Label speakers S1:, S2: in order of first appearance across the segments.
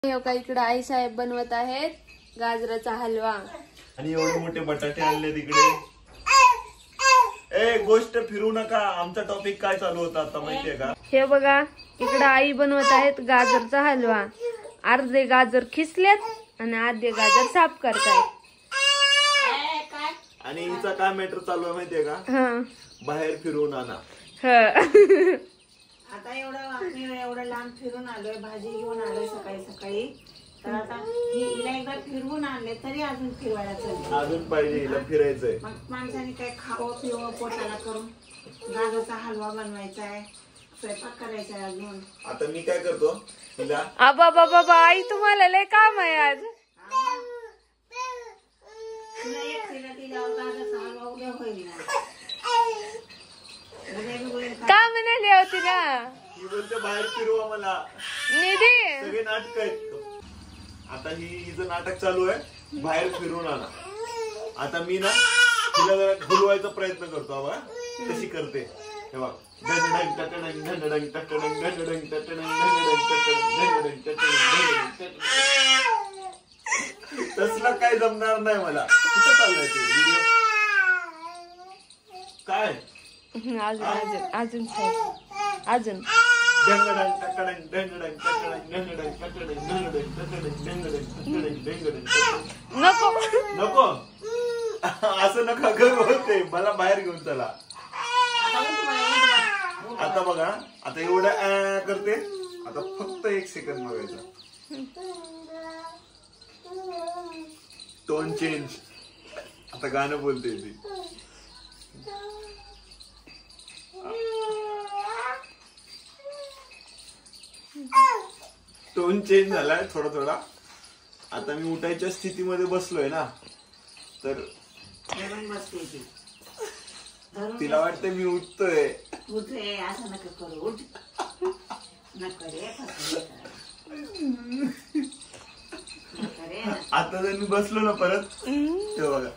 S1: का इकडे आई साहेब बनवत आहेत गाजराचा हलवा
S2: आणि एवढे मोठे बटाटे आणले तिकडे। ए गोष्ट फिरू नका, आमचा टॉपिक काय चालू होता आता माहितीये का?
S1: हे बघा इकडे आई बनवत आहेत गाजरचा हलवा। अर्धे गाजर खिसलेत आणि अर्धे गाजर साफ करतायत।
S2: आणि हिचा काय मॅटर चालू आहे माहितीये का? बाहेर फिरून आणा।
S3: आता एवढं लांब फिरून आलोय, भाजी घेऊन आलोय सकाळी सकाळी, तर आता हिला एकदा फिरवून आणले तरी अजून फिरवायला चालले,
S2: अजून पाहिजे हिला फिरायचंय।
S3: मग माणसाने काय खावं पिवं पोटाला करून गाजरचा हलवा बनवायचा आहे, स्वयंपाक करायचा आहे अजून।
S2: आता मी काय करतो हिला,
S1: आबा बाबा आई तुम्हाला लय काम आहे आज।
S3: तुला एकटीला तिला गाजरचा हलवा उद्या होईल ना,
S1: का म्हणाली होती ना
S2: ही बोलते बाहेर फिरवा मला,
S1: निधी
S2: सगळे नाटक आहेत। आता हिचं नाटक चालू आहे, बाहेर फिरून आणा। आता मी ना तिला जरा घुलवायचा प्रयत्न करतो, बाबा कशी करते हे बघ। ढंढढंग टटडंग ढंढढंग टटडंग ढंढढंग टटडंग ढंढढंग टटडंग ढंढढंग टटडंग ढंढढंग। तसलं काय जमणार नाही मला। कुठं चाललंय ते व्हिडिओ काय?
S1: अजून अजून
S2: ढंढढंग टटडंग ढंढढंग टटडंग ढंढढंग टटडंग ढंढढंग टटडंग ढंढढंग टटडंग ढंढढंग।
S1: नको
S2: नको असं नका करू, होते मला बाहेर घेऊन चला। आता बघा, आता एवढं करते, आता फक्त 1 सेकंद बघायचा, टोन चेंज। आता गाणं बोलते ती, टोन चेंज झालाय थोडा थोडा। आता मी उठायच्या स्थितीमध्ये बसलोय ना, तर
S3: बसते ती,
S2: तिला वाटतं मी उठतोय।
S3: उठ रे, असं नका करू, उठ नका रे,
S2: आता जर मी बसलो ना परत, ते बघा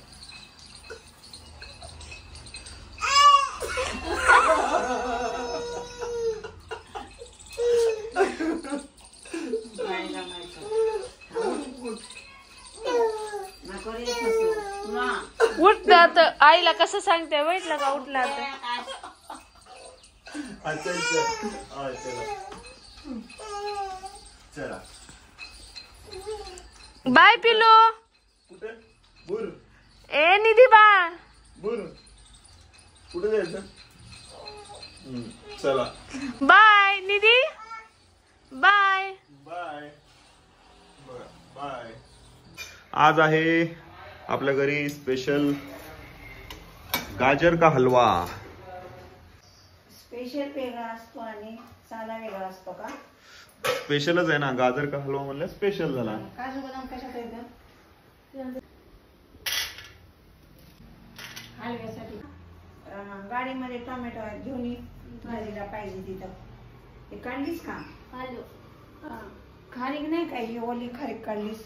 S1: उठला तर आईला कसं सांगते, वाटलं का उठला तर।
S2: चला
S1: बाय पिलो।
S2: कुठे बुर?
S1: ए निधी बा
S2: बुर कुठे जायचं? चला
S1: बाय निधी, बाय
S2: बाय बाय। आज आहे आपल्या घरी स्पेशल गाजर का हलवा।
S3: स्पेशल वेगळा असतो आणि साधा वेगळा असतो का?
S2: स्पेशलच आहे ना, गाजर का हलवा म्हणलं स्पेशल झाला।
S3: काजू बदाम कशात येतं? हलव्यासाठी गाडीमध्ये टोमॅटो आहेत, घेऊन ये, भाजीला पाहिजे तिथं। ते काढलीस का? खारीक नाही काय, ही ओली खारीक काढलीस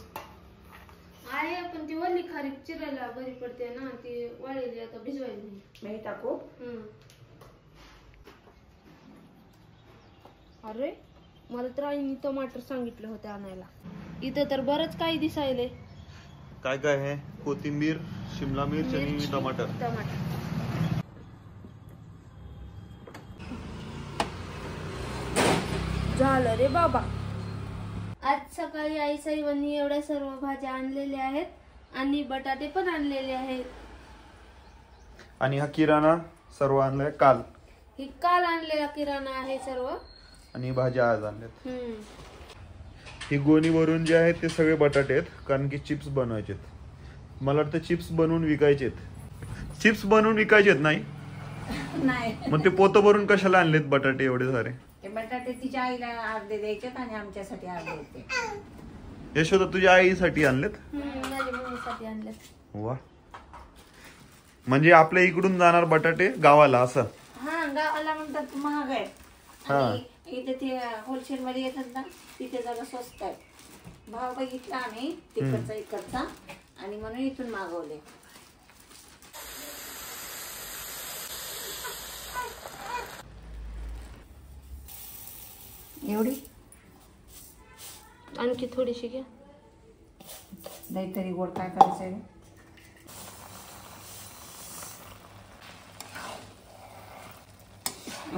S1: आहे, पण ती वल्ली खारीक चिरायला बरी पडते ना, ती वाळलेली आता भिजवायची
S3: नाही टाकू।
S1: अरे मला तर आईने टमाटर सांगितलं होतं आणायला, इथं तर बरंच काही दिसायले।
S2: काय काय आहे? कोथिंबीर, शिमला मिर्च आणि टमाटर।
S1: झालं रे बाबा। आज सकाळी आई साहेबांनी एवढ्या सर्व भाज्या आणलेल्या आहेत आणि बटाटे पण आणलेले आहेत।
S2: आणि हा किराणा सर्व आणलाय काल,
S1: ही काल आणलेला किराणा आहे सर्व,
S2: आणि भाज्या आज आणल्यात। ही गोणी भरून जे आहेत ते सगळे बटाटे आहेत, कारण की चिप्स बनवायचे। मला वाटतं चिप्स बनवून विकायचेत। चिप्स बनवून विकायचेत नाही
S3: नाही,
S2: मग ते पोतं भरून कशाला आणलेत बटाटे एवढे सारे?
S3: ते बटाटे तिच्या आईला अर्धे द्यायचे आणि आमच्यासाठी अर्धे होते।
S2: यशोदा तुझ्या आईसाठी आणलेत?
S1: माझ्या मम्मीसाठी आणलेत।
S2: वा, म्हणजे आपल्या इकडून जाणार बटाटे गावाला असं?
S3: हा, गावाला म्हणतात महाग आहेत, आणि इथे ते होलसेल मध्ये येतात ना, तिथे जरा स्वस्त आहे। भाव बघितला आम्ही तिकडचा इकडचा, आणि म्हणून इथून मागवले। एवढी
S1: आणखी थोडीशी घ्या.
S3: दही तरी गोड काय करायचं आहे.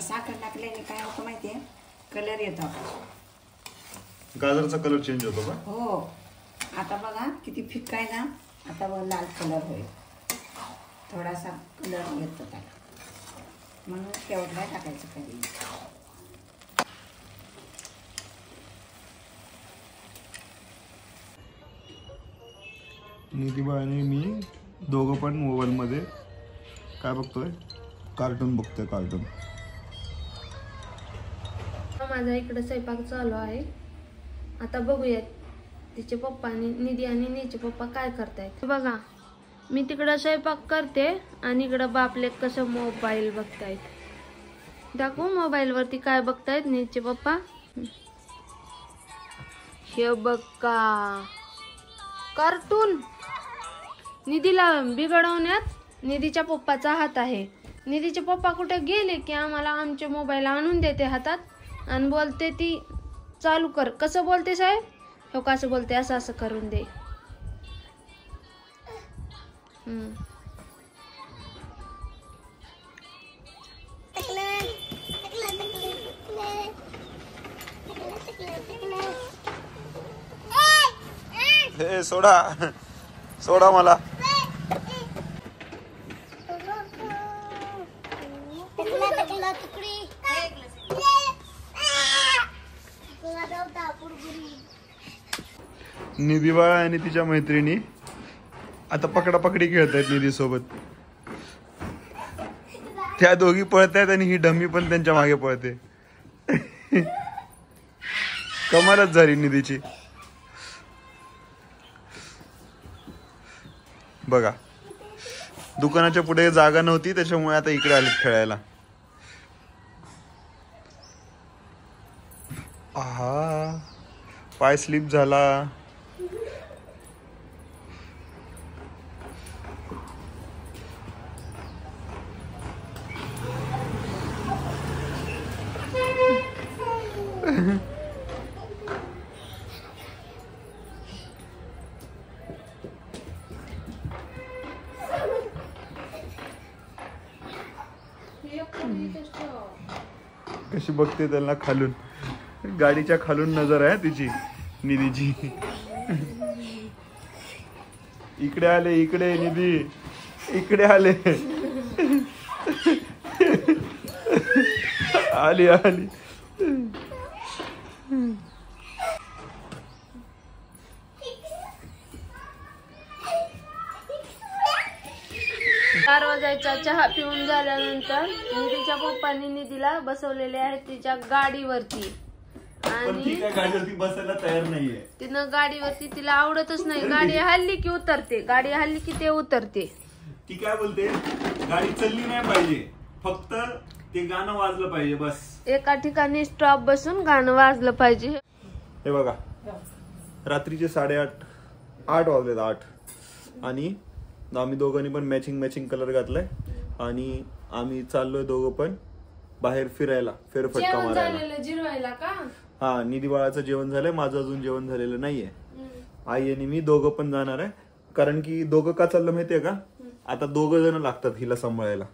S3: साखर टाकल्याने काय होतं माहितीये, कलर येतो आपला.
S2: गाजरचा कलर चेंज होतो का?
S3: हो. आता बघा किती फिक्का आहे ना. आता बघ लाल कलर होईल. थोडासा कलर येतो त्याला, म्हणून केवढा टाकायचं कधी.
S2: निधी आणि मी दोघं पण मोबाईलमध्ये काय बघतोय, कार्टून बघतोय. कार्टून.
S1: माझा इकडे स्वयंपाक चालू आहे. आता बघूयात तिचे पप्पा निधी आणि नीचे पप्पा काय करतायत. बघा मी तिकडं स्वयंपाक करते आणि इकडं बापले कसं मोबाईल बघतायत. दाखवू मोबाईल वरती काय बघतायत नीचे पप्पा. हे बघा कार्टून. निधीला बिघडवण्यात निधीच्या पप्पाचा हात आहे. निधीचे पप्पा कुठे गेले की आम्हाला आमचे मोबाईल आणून देते हातात आणि बोलते ती चालू कर. कसं बोलते साहेब? हो कसं बोलते, असं असं करून दे.
S2: हे सोडा सोडा मला. निधी बाळा आणि तिच्या मैत्रिणी आता पकडापकडी खेळत आहेत निधी सोबत. त्या दोघी पळतायत आणि ही डम्मी पण त्यांच्या मागे पळते. कमालच झाली निधीची. बघा दुकानाच्या पुढे जागा नव्हती त्याच्यामुळे आता इकडे आले खेळायला. आहा पाय स्लिप झाला. कशी बघते त्यांना खालून. गाडीच्या खालून नजर आहे तिची निधीची. इकडे आले, इकडे निधी इकडे आले. आली आली.
S1: 4 वाजायचा चहा पिऊन झाल्यानंतर निधीच्या पप्पांनी निधीला बसवलेले आहे तिच्या गाडीवरती. आणि
S2: गाडीवरती बसायला तयार नाहीये.
S1: तिनं गाडीवरती तिला आवडतच नाही. गाडी हल्ली की उतरते, गाडी हल्ली की ते उतरते.
S2: ती काय बोलते, गाडी चालली नाही पाहिजे, फक्त ते गाणं वाजलं पाहिजे बस.
S1: एका ठिकाणी स्टॉप बसून गाणं वाजलं पाहिजे.
S2: हे बघा रात्रीचे 8:30 वाजलेत 8 आणि आम्ही दोघांनी पण मॅचिंग कलर घातलाय आणि आम्ही चाललोय दोघं पण बाहेर फिरायला, फेरफटका मारायला.
S1: जिरवायला का?
S2: हा निधी बाळाचं जेवण झालंय, माझं अजून जेवण झालेलं नाहीये. आई आणि मी दोघं पण जाणार आहे. कारण की दोघं का चाललं माहितीये का, आता दोघं जण लागतात हिला सांभाळायला.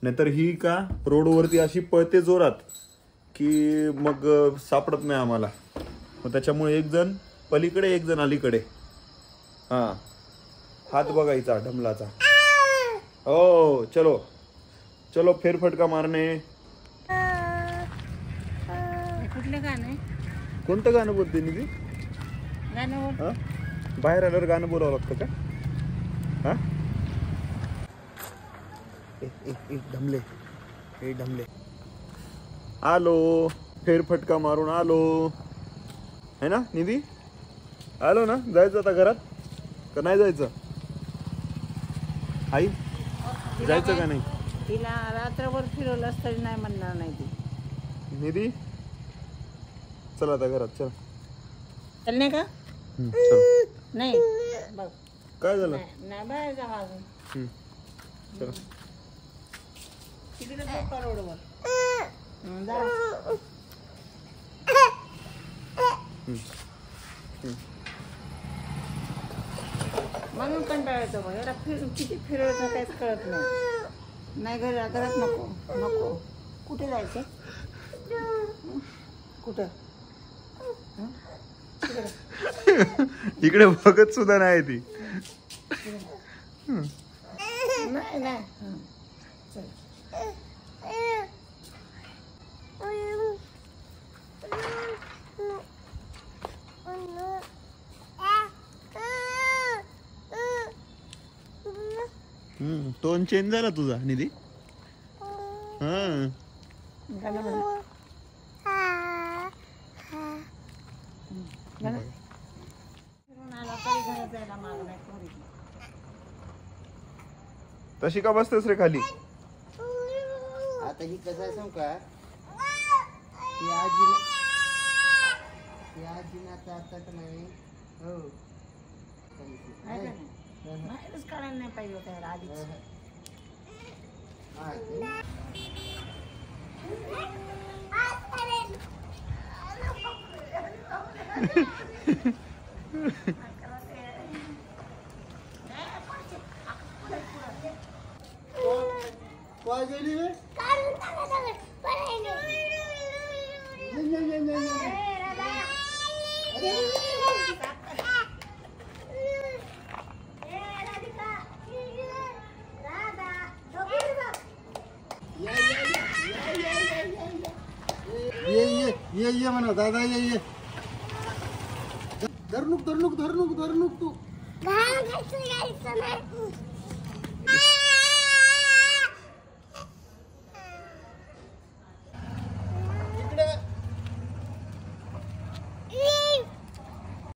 S2: नाहीतर ही का रोडवरती अशी पळते जोरात की मग सापडत नाही आम्हाला. मग त्याच्यामुळे एक जण पलीकडे एक जण अलीकडे. हा हात बघायचा ढमलाचा. हो चलो चलो फेरफटका मारणे.
S3: कुठलं गाणं?
S2: कोणतं गाणं बोलते निधी?
S3: गाणं
S2: बाहेर आल्यावर गाणं बोलावं लागतं का? हा ढमले हे ढमले. आलो फेरफटका मारून आलो है ना निधी? आलो ना. जायचं आता घरात का नाही जायचं? आई जायचं का नाही?
S3: तिला रात्रभर फिरवलं तरी नाही म्हणणार नाही ती.
S2: निधी चला आता घरात चल.
S3: चालणे का? नाही बघ
S2: काय झालं?
S3: नाही बाहेर जा अजून.
S2: चला
S3: तिकडे झोपा रोडवर. म्हणून कंटाळा येतो बघ. याला किती फिरवतं काहीच कळत नाही. नाही घरात नको नको. कुठे जायचं? कुठं?
S2: इकडे बघत सुद्धा नाही ती.
S3: नाही नाही. चल.
S2: टोन चेंज झाला तुझा निधी.
S3: गाणं म्हणा. गाणं. फिरून आला तरी घरात जायला मागं नाही पोरी.
S2: तशी का बसतेस रे खाली?
S4: आता ही कसं आहे सांगू का, या आजीनं आता का नाही हो
S3: आहे का नाही? बाहेरच काढायला नाही पाहिजे होतं याला आधीच.
S4: हा, ते. काय गेली रे? ये म्हणा दादा, ये धरणूक तू.